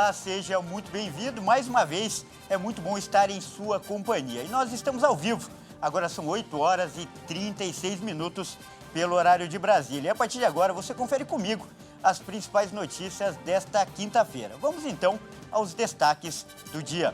Olá, seja muito bem-vindo. Mais uma vez, é muito bom estar em sua companhia. E nós estamos ao vivo. Agora são 8 horas e 36 minutos pelo horário de Brasília. E a partir de agora, você confere comigo as principais notícias desta quinta-feira. Vamos então aos destaques do dia.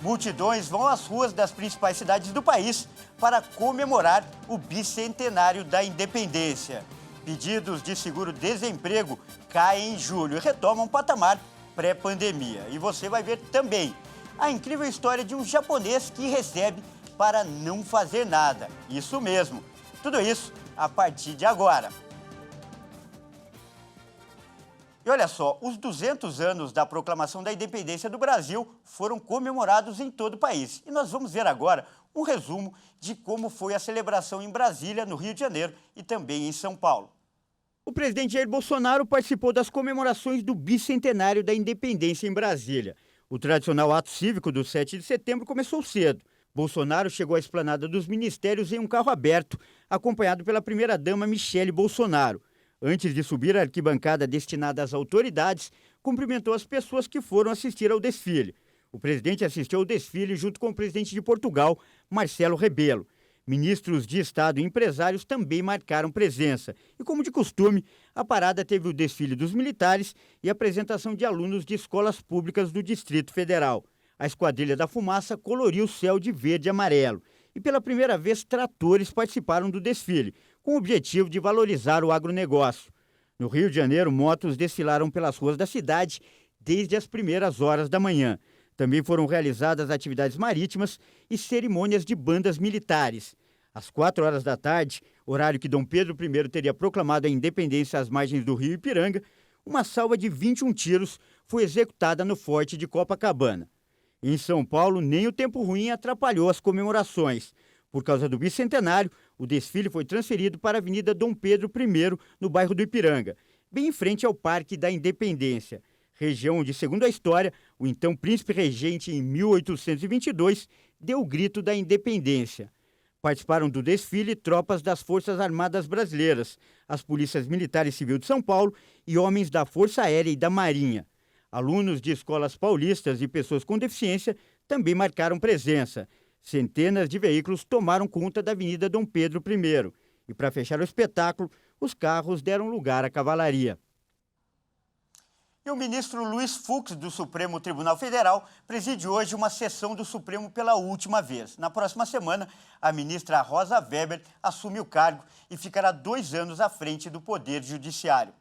Multidões vão às ruas das principais cidades do país para comemorar o bicentenário da independência. Pedidos de seguro-desemprego caem em julho e retomam o patamar pré-pandemia. E você vai ver também a incrível história de um japonês que recebe para não fazer nada. Isso mesmo. Tudo isso a partir de agora. E olha só, os 200 anos da proclamação da independência do Brasil foram comemorados em todo o país. E nós vamos ver agora um resumo de como foi a celebração em Brasília, no Rio de Janeiro e também em São Paulo. O presidente Jair Bolsonaro participou das comemorações do bicentenário da independência em Brasília. O tradicional ato cívico do 7 de setembro começou cedo. Bolsonaro chegou à esplanada dos ministérios em um carro aberto, acompanhado pela primeira-dama Michele Bolsonaro. Antes de subir à arquibancada destinada às autoridades, cumprimentou as pessoas que foram assistir ao desfile. O presidente assistiu ao desfile junto com o presidente de Portugal, Marcelo Rebelo. Ministros de Estado e empresários também marcaram presença. E, como de costume, a parada teve o desfile dos militares e a apresentação de alunos de escolas públicas do Distrito Federal. A Esquadrilha da Fumaça coloriu o céu de verde e amarelo. E, pela primeira vez, tratores participaram do desfile, com o objetivo de valorizar o agronegócio. No Rio de Janeiro, motos desfilaram pelas ruas da cidade desde as primeiras horas da manhã. Também foram realizadas atividades marítimas e cerimônias de bandas militares. Às 4 horas da tarde, horário que Dom Pedro I teria proclamado a independência às margens do rio Ipiranga, uma salva de 21 tiros foi executada no Forte de Copacabana. Em São Paulo, nem o tempo ruim atrapalhou as comemorações. Por causa do bicentenário, o desfile foi transferido para a Avenida Dom Pedro I, no bairro do Ipiranga, bem em frente ao Parque da Independência. Região onde, segundo a história, o então príncipe regente, em 1822, deu o grito da independência. Participaram do desfile tropas das Forças Armadas Brasileiras, as Polícias Militar e Civil de São Paulo e homens da Força Aérea e da Marinha. Alunos de escolas paulistas e pessoas com deficiência também marcaram presença. Centenas de veículos tomaram conta da Avenida Dom Pedro I. E, para fechar o espetáculo, os carros deram lugar à cavalaria. E o ministro Luiz Fux, do Supremo Tribunal Federal, preside hoje uma sessão do Supremo pela última vez. Na próxima semana, a ministra Rosa Weber assume o cargo e ficará 2 anos à frente do Poder Judiciário.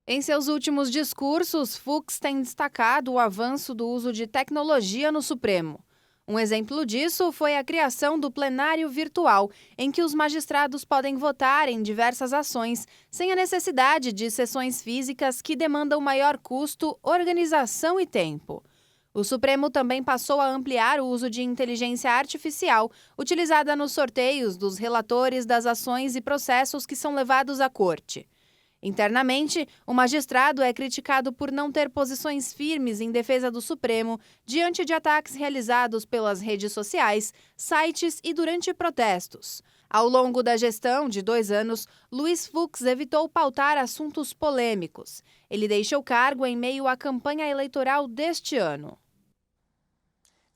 Em seus últimos discursos, Fux tem destacado o avanço do uso de tecnologia no Supremo. Um exemplo disso foi a criação do plenário virtual, em que os magistrados podem votar em diversas ações, sem a necessidade de sessões físicas que demandam maior custo, organização e tempo. O Supremo também passou a ampliar o uso de inteligência artificial, utilizada nos sorteios dos relatores das ações e processos que são levados à corte. Internamente, o magistrado é criticado por não ter posições firmes em defesa do Supremo diante de ataques realizados pelas redes sociais, sites e durante protestos. Ao longo da gestão de 2 anos, Luiz Fux evitou pautar assuntos polêmicos. Ele deixa o cargo em meio à campanha eleitoral deste ano.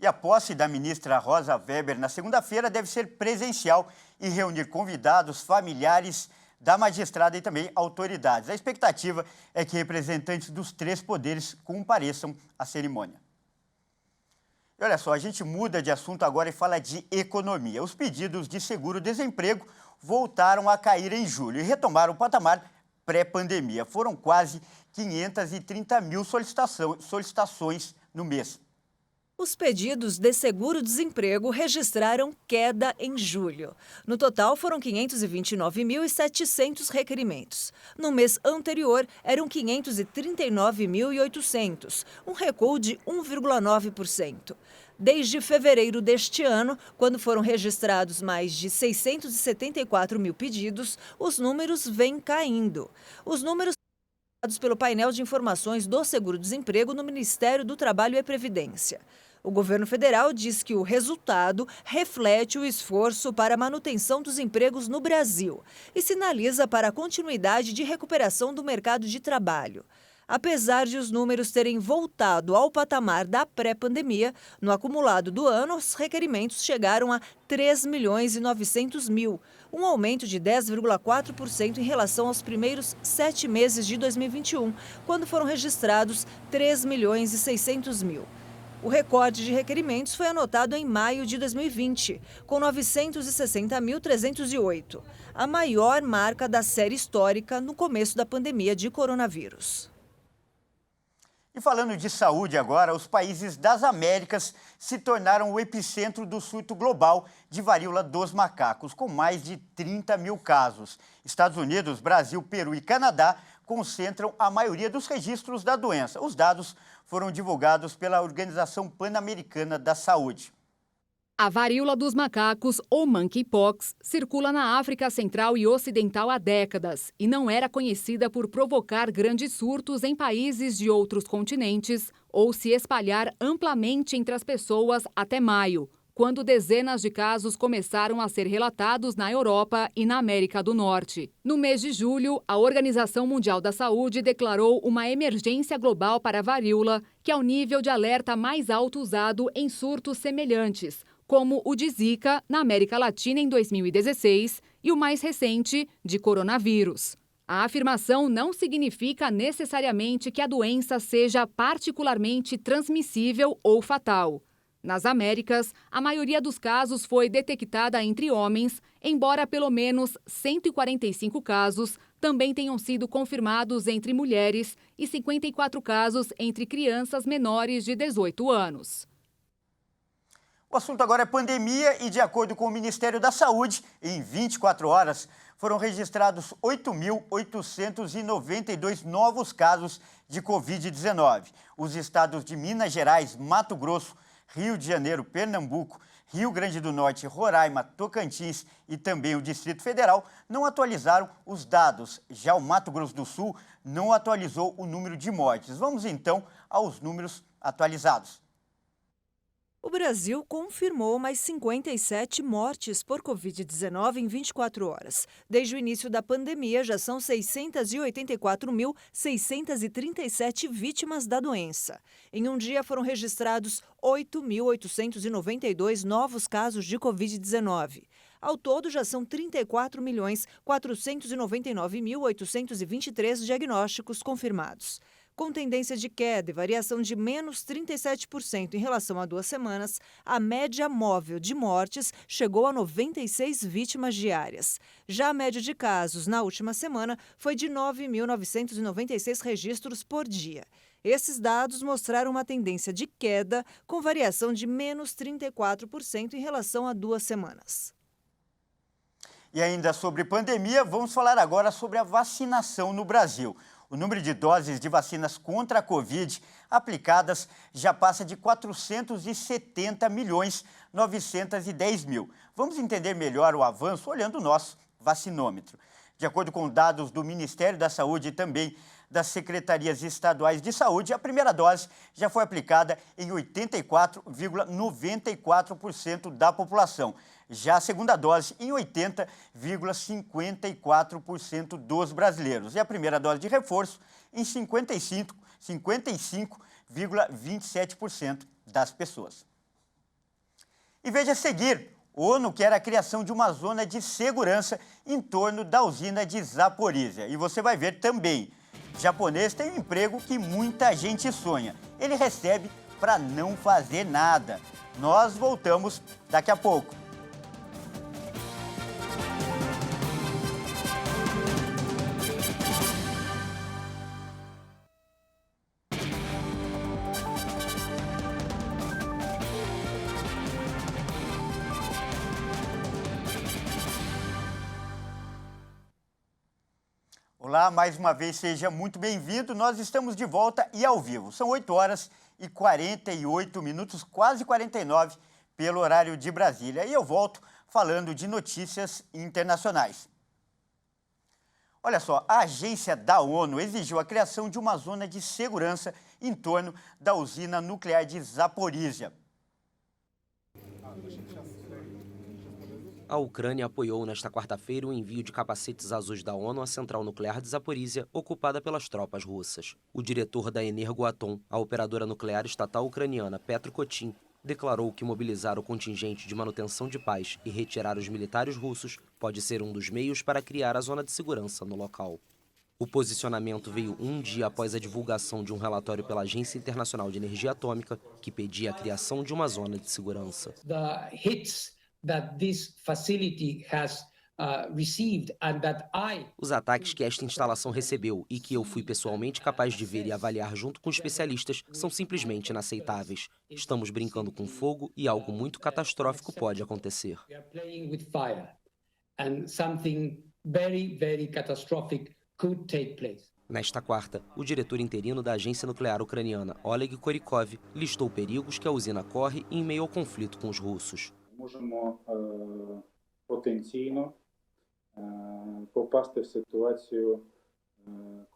E a posse da ministra Rosa Weber na segunda-feira deve ser presencial e reunir convidados, familiares da magistrada e também autoridades. A expectativa é que representantes dos 3 poderes compareçam à cerimônia. E olha só, a gente muda de assunto agora e fala de economia. Os pedidos de seguro-desemprego voltaram a cair em julho e retomaram o patamar pré-pandemia. Foram quase 530 mil solicitações no mês. Os pedidos de seguro-desemprego registraram queda em julho. No total, foram 529.700 requerimentos. No mês anterior, eram 539.800, um recuo de 1,9%. Desde fevereiro deste ano, quando foram registrados mais de 674 mil pedidos, os números vêm caindo. Os números dados pelo painel de informações do seguro-desemprego no Ministério do Trabalho e Previdência. O governo federal diz que o resultado reflete o esforço para a manutenção dos empregos no Brasil e sinaliza para a continuidade de recuperação do mercado de trabalho. Apesar de os números terem voltado ao patamar da pré-pandemia, no acumulado do ano, os requerimentos chegaram a 3.900.000, um aumento de 10,4% em relação aos primeiros 7 meses de 2021, quando foram registrados 3.600.000. O recorde de requerimentos foi anotado em maio de 2020, com 960.308, a maior marca da série histórica no começo da pandemia de coronavírus. E falando de saúde agora, os países das Américas se tornaram o epicentro do surto global de varíola dos macacos, com mais de 30 mil casos. Estados Unidos, Brasil, Peru e Canadá concentram a maioria dos registros da doença. Os dados foram divulgados pela Organização Pan-Americana da Saúde. A varíola dos macacos, ou monkeypox, circula na África Central e Ocidental há décadas e não era conhecida por provocar grandes surtos em países de outros continentes ou se espalhar amplamente entre as pessoas até maio, quando dezenas de casos começaram a ser relatados na Europa e na América do Norte. No mês de julho, a Organização Mundial da Saúde declarou uma emergência global para a varíola, que é o nível de alerta mais alto usado em surtos semelhantes, como o de Zika na América Latina em 2016 e o mais recente, de coronavírus. A afirmação não significa necessariamente que a doença seja particularmente transmissível ou fatal. Nas Américas, a maioria dos casos foi detectada entre homens, embora pelo menos 145 casos também tenham sido confirmados entre mulheres e 54 casos entre crianças menores de 18 anos. O assunto agora é pandemia e, de acordo com o Ministério da Saúde, em 24 horas foram registrados 8.892 novos casos de Covid-19. Os estados de Minas Gerais, Mato Grosso, Rio de Janeiro, Pernambuco, Rio Grande do Norte, Roraima, Tocantins e também o Distrito Federal não atualizaram os dados. Já o Mato Grosso do Sul não atualizou o número de mortes. Vamos então aos números atualizados. O Brasil confirmou mais 57 mortes por Covid-19 em 24 horas. Desde o início da pandemia, já são 684.637 vítimas da doença. Em um dia, foram registrados 8.892 novos casos de Covid-19. Ao todo, já são 34.499.823 diagnósticos confirmados. Com tendência de queda e variação de menos 37% em relação a 2 semanas, a média móvel de mortes chegou a 96 vítimas diárias. Já a média de casos na última semana foi de 9.996 registros por dia. Esses dados mostraram uma tendência de queda com variação de menos 34% em relação a 2 semanas. E ainda sobre pandemia, vamos falar agora sobre a vacinação no Brasil. O número de doses de vacinas contra a Covid aplicadas já passa de 470.910.000. Vamos entender melhor o avanço olhando o nosso vacinômetro. De acordo com dados do Ministério da Saúde e também das Secretarias Estaduais de Saúde, a primeira dose já foi aplicada em 84,94% da população. Já a segunda dose em 80,54% dos brasileiros. E a primeira dose de reforço em 55,27% das pessoas. E veja a seguir, ONU quer a criação de uma zona de segurança em torno da usina de Zaporizhia. E você vai ver também, japonês tem um emprego que muita gente sonha. Ele recebe para não fazer nada. Nós voltamos daqui a pouco. Olá, mais uma vez, seja muito bem-vindo. Nós estamos de volta e ao vivo. São 8 horas e 48 minutos, quase 49, pelo horário de Brasília. E eu volto falando de notícias internacionais. Olha só, a agência da ONU exigiu a criação de uma zona de segurança em torno da usina nuclear de Zaporizhia. A Ucrânia apoiou nesta quarta-feira o envio de capacetes azuis da ONU à central nuclear de Zaporizhia, ocupada pelas tropas russas. O diretor da Energoatom, a operadora nuclear estatal ucraniana Petro Kotin, declarou que mobilizar o contingente de manutenção de paz e retirar os militares russos pode ser um dos meios para criar a zona de segurança no local. O posicionamento veio um dia após a divulgação de um relatório pela Agência Internacional de Energia Atômica que pedia a criação de uma zona de segurança. The hits that this facility has received and that Os ataques que esta instalação recebeu e que eu fui pessoalmente capaz de ver e avaliar junto com especialistas são simplesmente inaceitáveis. Estamos brincando com fogo e algo muito catastrófico pode acontecer. We are playing with fire and something very, very catastrophic could take place. Nesta quarta, o diretor interino da agência nuclear ucraniana, Oleg Korykov, listou perigos que a usina corre em meio ao conflito com os russos. Можемо потенційно попасти в ситуацію.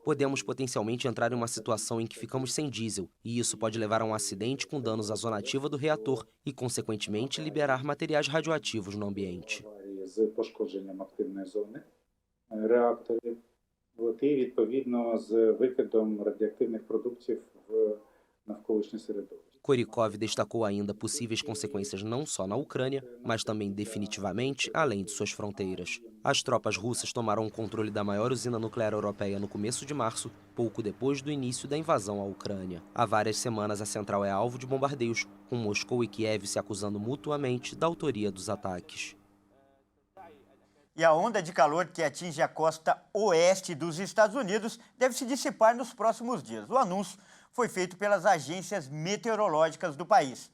Podemos potencialmente entrar em uma situação em que ficamos sem diesel, e isso pode levar a um acidente com danos à zona ativa do reator e, consequentemente, liberar materiais radioativos no ambiente. З пошкодженням активної зони реакторів і, відповідно, з викидом радіоактивних продуктів в навколишнє середовище. Korykov destacou ainda possíveis consequências não só na Ucrânia, mas também definitivamente além de suas fronteiras. As tropas russas tomaram o controle da maior usina nuclear europeia no começo de março, pouco depois do início da invasão à Ucrânia. Há várias semanas a central é alvo de bombardeios, com Moscou e Kiev se acusando mutuamente da autoria dos ataques. E a onda de calor que atinge a costa oeste dos Estados Unidos deve se dissipar nos próximos dias. O anúncio foi feito pelas agências meteorológicas do país.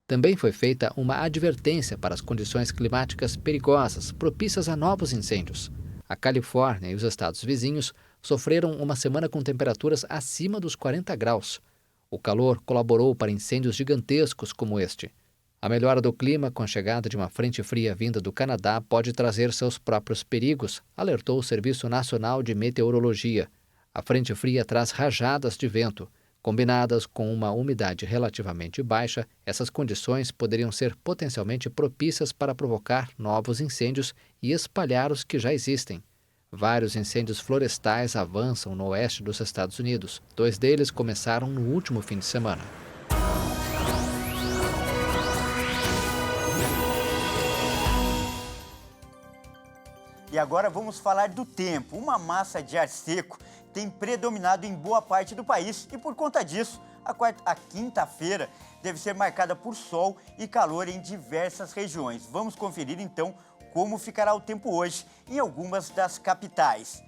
Também foi feita uma advertência para as condições climáticas perigosas propícias a novos incêndios. A Califórnia e os estados vizinhos sofreram uma semana com temperaturas acima dos 40 graus. O calor colaborou para incêndios gigantescos como este. A melhora do clima com a chegada de uma frente fria vinda do Canadá pode trazer seus próprios perigos, alertou o Serviço Nacional de Meteorologia. A frente fria traz rajadas de vento. Combinadas com uma umidade relativamente baixa, essas condições poderiam ser potencialmente propícias para provocar novos incêndios e espalhar os que já existem. Vários incêndios florestais avançam no oeste dos Estados Unidos. 2 deles começaram no último fim de semana. E agora vamos falar do tempo. Uma massa de ar seco tem predominado em boa parte do país e, por conta disso, a quinta-feira deve ser marcada por sol e calor em diversas regiões. Vamos conferir, então, como ficará o tempo hoje em algumas das capitais.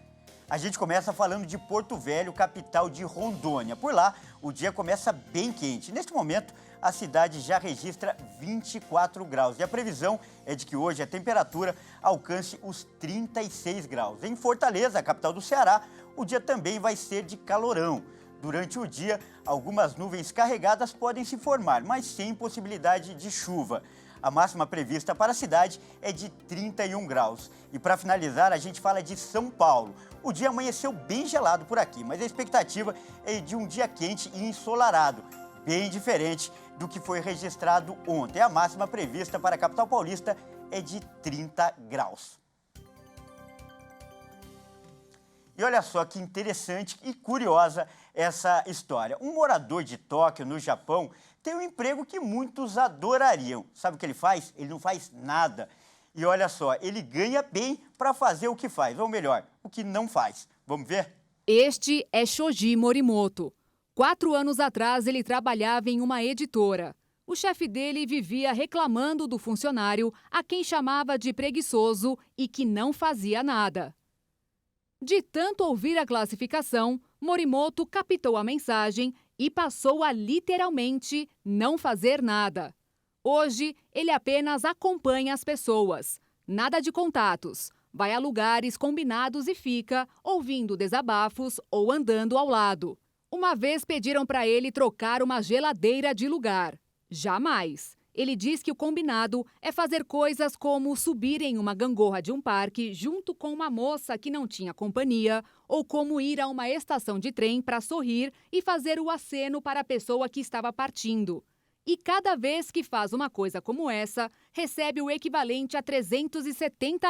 A gente começa falando de Porto Velho, capital de Rondônia. Por lá, o dia começa bem quente. Neste momento, a cidade já registra 24 graus. E a previsão é de que hoje a temperatura alcance os 36 graus. Em Fortaleza, a capital do Ceará, o dia também vai ser de calorão. Durante o dia, algumas nuvens carregadas podem se formar, mas sem possibilidade de chuva. A máxima prevista para a cidade é de 31 graus. E para finalizar, a gente fala de São Paulo. O dia amanheceu bem gelado por aqui, mas a expectativa é de um dia quente e ensolarado, bem diferente do que foi registrado ontem. A máxima prevista para a capital paulista é de 30 graus. E olha só que interessante e curiosa essa história. Um morador de Tóquio, no Japão, tem um emprego que muitos adorariam. Sabe o que ele faz? Ele não faz nada. E olha só, ele ganha bem para fazer o que faz, ou melhor, o que não faz. Vamos ver? Este é Shoji Morimoto. 4 anos atrás, ele trabalhava em uma editora. O chefe dele vivia reclamando do funcionário, a quem chamava de preguiçoso e que não fazia nada. De tanto ouvir a classificação, Morimoto captou a mensagem e passou a literalmente não fazer nada. Hoje, ele apenas acompanha as pessoas. Nada de contatos. Vai a lugares combinados e fica ouvindo desabafos ou andando ao lado. Uma vez pediram para ele trocar uma geladeira de lugar. Jamais. Ele diz que o combinado é fazer coisas como subir em uma gangorra de um parque junto com uma moça que não tinha companhia, ou como ir a uma estação de trem para sorrir e fazer o aceno para a pessoa que estava partindo. E cada vez que faz uma coisa como essa, recebe o equivalente a R$ 370.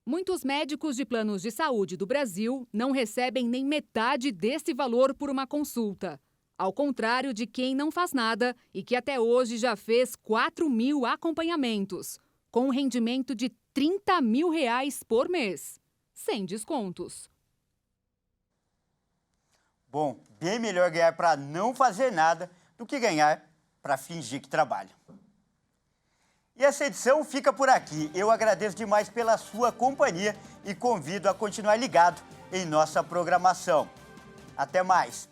Muitos médicos de planos de saúde do Brasil não recebem nem metade desse valor por uma consulta. Ao contrário de quem não faz nada e que até hoje já fez 4.000 acompanhamentos, com um rendimento de R$ 30.000 por mês, sem descontos. Bom, bem melhor ganhar para não fazer nada do que ganhar para fingir que trabalha. E essa edição fica por aqui. Eu agradeço demais pela sua companhia e convido a continuar ligado em nossa programação. Até mais!